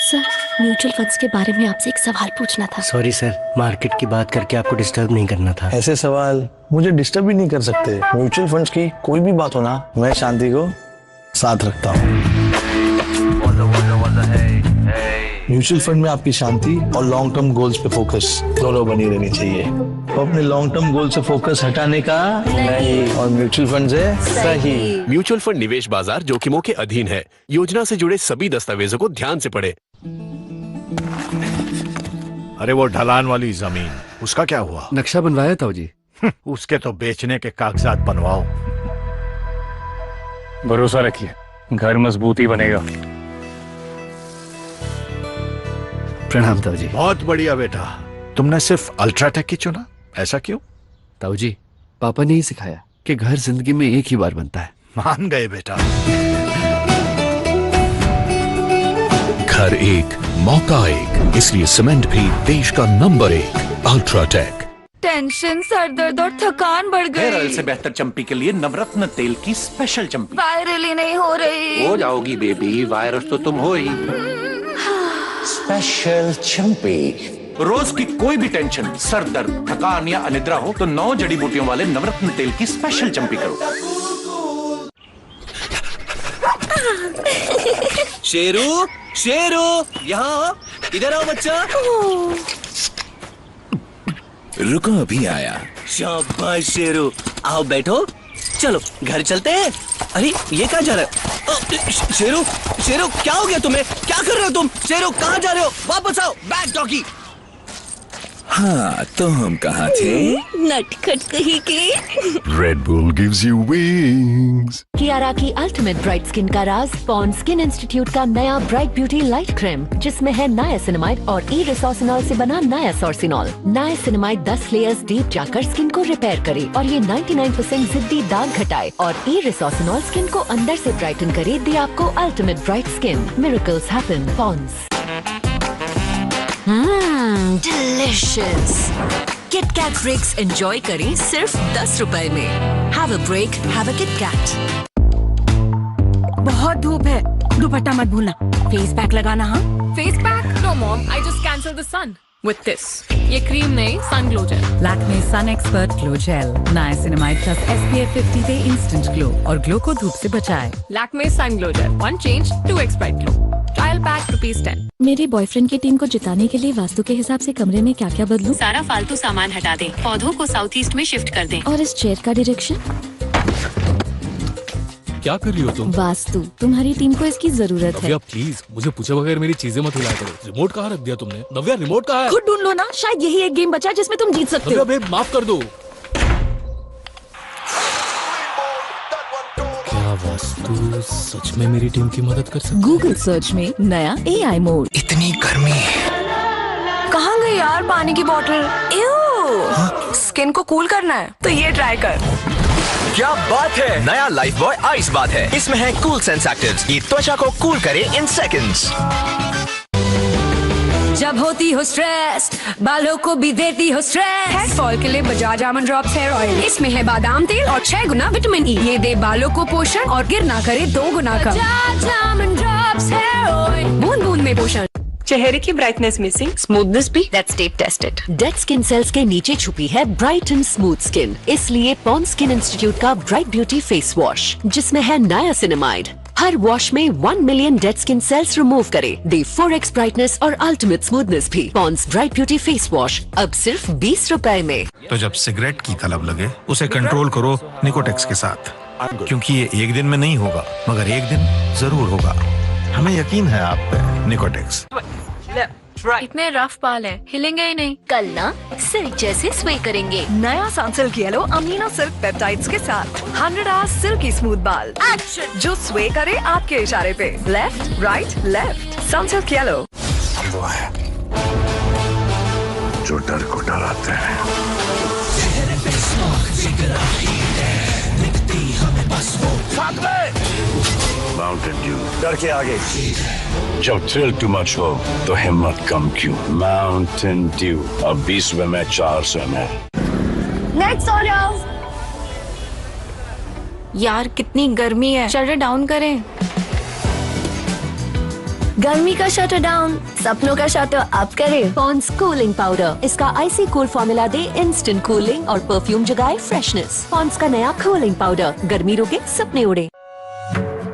Sir, mutual funds के बारे में आपसे एक सवाल पूछना था। सॉरी सर, मार्केट की बात करके आपको डिस्टर्ब नहीं करना था। ऐसे सवाल मुझे डिस्टर्ब भी नहीं कर सकते। म्यूचुअल फंड्स की कोई भी बात हो ना, मैं शांति को साथ रखता हूँ। म्यूचुअल फंड में आपकी शांति और लॉन्ग टर्म गोल्स पे फोकस दोनों बनी रहनी चाहिए। तो अपने लॉन्ग टर्म गोल से फोकस हटाने का नहीं, और म्यूचुअल फंड से सही। म्यूचुअल फंड निवेश बाजार जोखिमों के अधीन है। योजना से जुड़े सभी दस्तावेजों को ध्यान से पढ़ें। अरे वो ढलान वाली जमीन, उसका क्या हुआ? नक्शा बनवाया था जी। उसके तो बेचने के कागजात बनवाओ। भरोसा रखिए, घर मजबूत ही बनेगा। प्रणाम ताऊ जी। बहुत बढ़िया बेटा, तुमने सिर्फ अल्ट्राटेक की चुना, ऐसा क्यों? ताऊ जी, पापा ने ही सिखाया कि घर जिंदगी में एक ही बार बनता है। मान गए बेटा। घर एक मौका एक, इसलिए सीमेंट भी देश का नंबर 1 अल्ट्राटेक। टेंशन, सर दर्द और थकान बढ़ गई। हेयर ऑयल से बेहतर चंपी के लिए नवरत्न तेल की स्पेशल चंपी। वायरल ही नहीं हो रही। हो जाओगी बेबी, वायरस तो तुम हो ही। स्पेशल चंपी। रोज की कोई भी टेंशन, सर दर्द, थकान या अनिद्रा हो तो 9 जड़ी बूटियों वाले नवरत्न तेल की स्पेशल चंपी करो। शेरू, शेरू, यहाँ इधर आओ बच्चा। रुको, अभी आया। शाबाश शेरू, आओ बैठो। चलो घर चलते हैं। अरे ये कहाँ जा रहा है? शेरू, शेरू क्या हो गया तुम्हें? क्या कर रहे हो तुम? शेरू कहाँ जा रहे हो? वापस आओ, बैक डॉगी। हाँ, तो हम कहाँ थे? नटखट कहीं के। Red Bull gives you wings. Kiara की अल्टीमेट ब्राइट स्किन का राज पॉन्ड्स स्किन इंस्टीट्यूट का नया ब्राइट ब्यूटी लाइट क्रीम, जिसमें है नायासिनामाइड और ई-रिसोसिनॉल से बना नायासोर्सिनॉल। नायासिनामाइड 10 लेयर्स डीप जाकर स्किन को रिपेयर करे और ये 99% जिद्दी दाग घटाए, और ई-रिसोसिनॉल स्किन को अंदर से ब्राइटन करे, दे आपको ultimate bright skin. Miracles happen, Pond's. Delicious. KitKat फ्रिक्स एंजॉय करें सिर्फ 10 रुपए में। Have a break, have a KitKat. बहुत धूप है, दुपट्टा मत भूलना। फेस पैक लगाना। हाँ, face pack? No mom, I just cancel the sun with this. ये क्रीम नहीं, sun glow gel. Lakme sun expert glow gel, niacinamide plus SPF 50 दे इंस्टेंट ग्लो और ग्लो को धूप से बचाए। Lakme sun glow gel, 1 change 2x bright glow. Trial pack ₹10। मेरे boyfriend की टीम को जिताने के लिए वास्तु के हिसाब से कमरे में क्या क्या बदलूं? सारा फालतू सामान हटा दें, पौधों को साउथ ईस्ट में शिफ्ट कर दें। और इस चेयर का डायरेक्शन? क्या कर रही हो तुम? वास्तु, तुम्हारी टीम को इसकी जरूरत है। नव्या प्लीज, मुझे पूछे बगैर मेरी चीजें मत हिलाया करो। रिमोट कहाँ रख दिया तुमने? नव्या रिमोट कहाँ है? खुद ढूंढ लो ना, शायद यही एक गेम बचा जिसमें तुम जीत सकते हो। नव्या बेब, माफ कर दो। क्या वास्तु सच में मेरी टीम की मदद कर सकती? गूगल सर्च में नया AI मोड। इतनी गर्मी। कहाँ गई यार पानी की बोतल? स्किन को कूल करना है तो ये ट्राई कर। क्या बात है, नया लाइफ बॉय आइस बाथ है। इसमें है कूल सेंस एक्टिव्स, ये त्वचा को कूल करे इन सेकंड्स। जब होती हो स्ट्रेस, बालों को भी देती हो स्ट्रेस। हेयर फॉल के लिए Bajaj almond drops hair oil. इसमें है बादाम तेल और 6 गुना विटामिन E। ये दे बालों को पोषण और गिर ना करे 2 गुना कम। Bajaj almond drops hair oil, बूंद बूंद में पोषण। चेहरे की ब्राइटनेस मिसिंग, स्मूथनेस भी, that's tape tested. Dead skin cells के नीचे छुपी है ब्राइट एंड स्मूथ स्किन, इसलिए पॉन्ड्स स्किन इंस्टीट्यूट का ब्राइट ब्यूटी फेस वॉश, जिसमें है नायासिनामाइड, हर वॉश में 1 million dead skin cells remove करे, दे 4x ब्राइटनेस और अल्टीमेट स्मूथनेस भी। Pond's bright beauty face wash अब सिर्फ 20 रुपए में। तो जब सिगरेट की तलब लगे, उसे कंट्रोल करो निकोटेक्स के साथ, क्योंकि ये एक दिन में नहीं होगा, मगर एक दिन जरूर होगा। हमें यकीन है आप पे। निकोटेक्स। इतने रफ बाल है, हिलेंगे ही नहीं। कल ना सिल्क जैसे स्वे करेंगे। नया Sunsilk yellow amino silk peptides के साथ 100 आवर्स सिल्की स्मूथ बाल। एक्शन, जो स्वे करे आपके इशारे पे। Left right left, Sunsilk yellow. वो है जो डर को डराते हैं। माउंटेन ड्यू, डर के आगे। जब थ्रिल टू मच हो तो हिम्मत कम क्यों? माउंटेन ड्यू अब 20 में 400 ml। Next order. यार कितनी गर्मी है, शटर डाउन करें। गर्मी का शटर डाउन, सपनों का शटर अप करे। पॉन्ड्स कूलिंग पाउडर, इसका आइसी कूल फॉर्मूला दे इंस्टेंट कूलिंग और परफ्यूम जगाए फ्रेशनेस। पॉन्ड्स का नया कूलिंग पाउडर, गर्मी रोके सपने उड़े।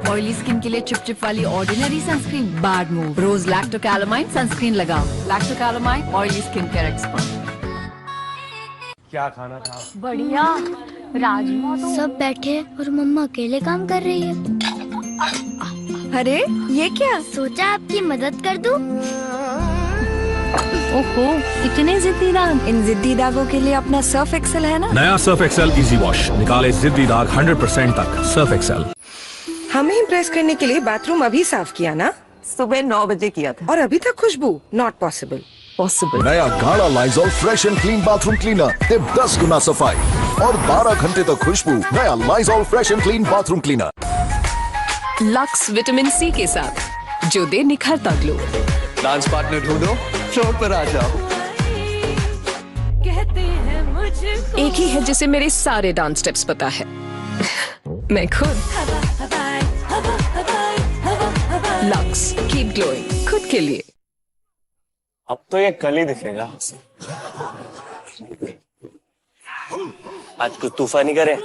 ऑयली स्किन के लिए चिप वाली ऑर्डिनरी सनस्क्रीन बैड मूव। रोज लैक्टोकैलामाइन सनस्क्रीन लगाओ। Lacto Calamine oily skin care expert. क्या खाना था? बढ़िया राजमा। तो सब बैठे और मम्मा अकेले काम कर रही है। अरे ये क्या? सोचा आपकी मदद कर दूं। ओहो, इतने जिद्दी दाग। इन जिद्दी दागों के लिए अपना सर्फ एक्सेल है ना। नया सर्फ एक्सेल इजी वॉश निकाले जिद्दी दाग 100% तक। Surf Excel. हमें इम्प्रेस करने के लिए बाथरूम अभी साफ किया ना? सुबह 9 बजे किया था। और अभी तक खुशबू? Not possible. पॉसिबल। नया गाढ़ा Lysol fresh and clean bathroom cleaner, 10 गुना सफाई और 12 घंटे तक खुशबू। नया Lysol fresh and clean bathroom cleaner. Lux vitamin C के साथ जो दे निखरता ग्लो। डांस पार्टनर ढूंढो, फ्लोर पर आ जाओ। कहते हैं मुझे एक ही है जिसे मेरे सारे डांस स्टेप्स पता है। मैं खुद। लक्स कीप ग्लोइंग, खुद के लिए। अब तो ये कल ही दिखेगा। आज कुछ तूफानी करे।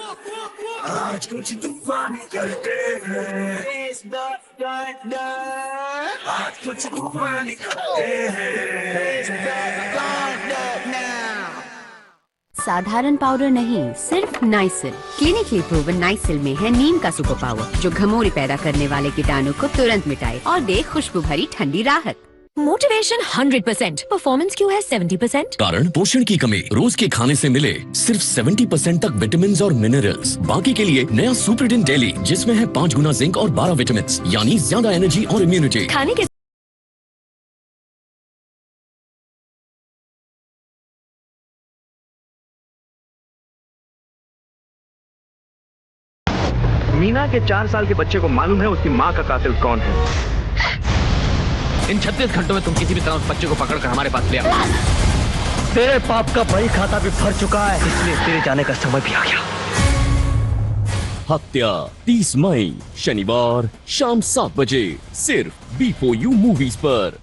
आज कुछ तूफानी करते हैं। आज कुछ तूफानी करते हैं। साधारण पाउडर नहीं, सिर्फ नाइसिल। क्लिनिकली प्रूवन नाइसिल में है नीम का सुपर पावर, जो घमौरी पैदा करने वाले कीटाणु को तुरंत मिटाए और दे खुशबू भरी ठंडी राहत। मोटिवेशन 100%, परफॉर्मेंस क्यों है 70%? कारण पोषण की कमी। रोज के खाने से मिले सिर्फ 70% तक विटामिन और मिनरल्स। बाकी के लिए नया सुप्रीडिन डेली, जिसमें है 5 गुना जिंक और 12 विटामिन, यानी ज्यादा एनर्जी और इम्यूनिटी। खाने के मीना के 4 साल के बच्चे को मालूम है उसकी माँ का कातिल कौन है। इन 36 घंटों में तुम किसी भी तरह उस बच्चे को पकड़कर हमारे पास ले आओ। तेरे पाप का बही खाता भी भर चुका है, इसलिए तेरे जाने का समय भी आ गया। हत्या 30 मई शनिवार शाम 7 बजे सिर्फ B4U मूवीज पर।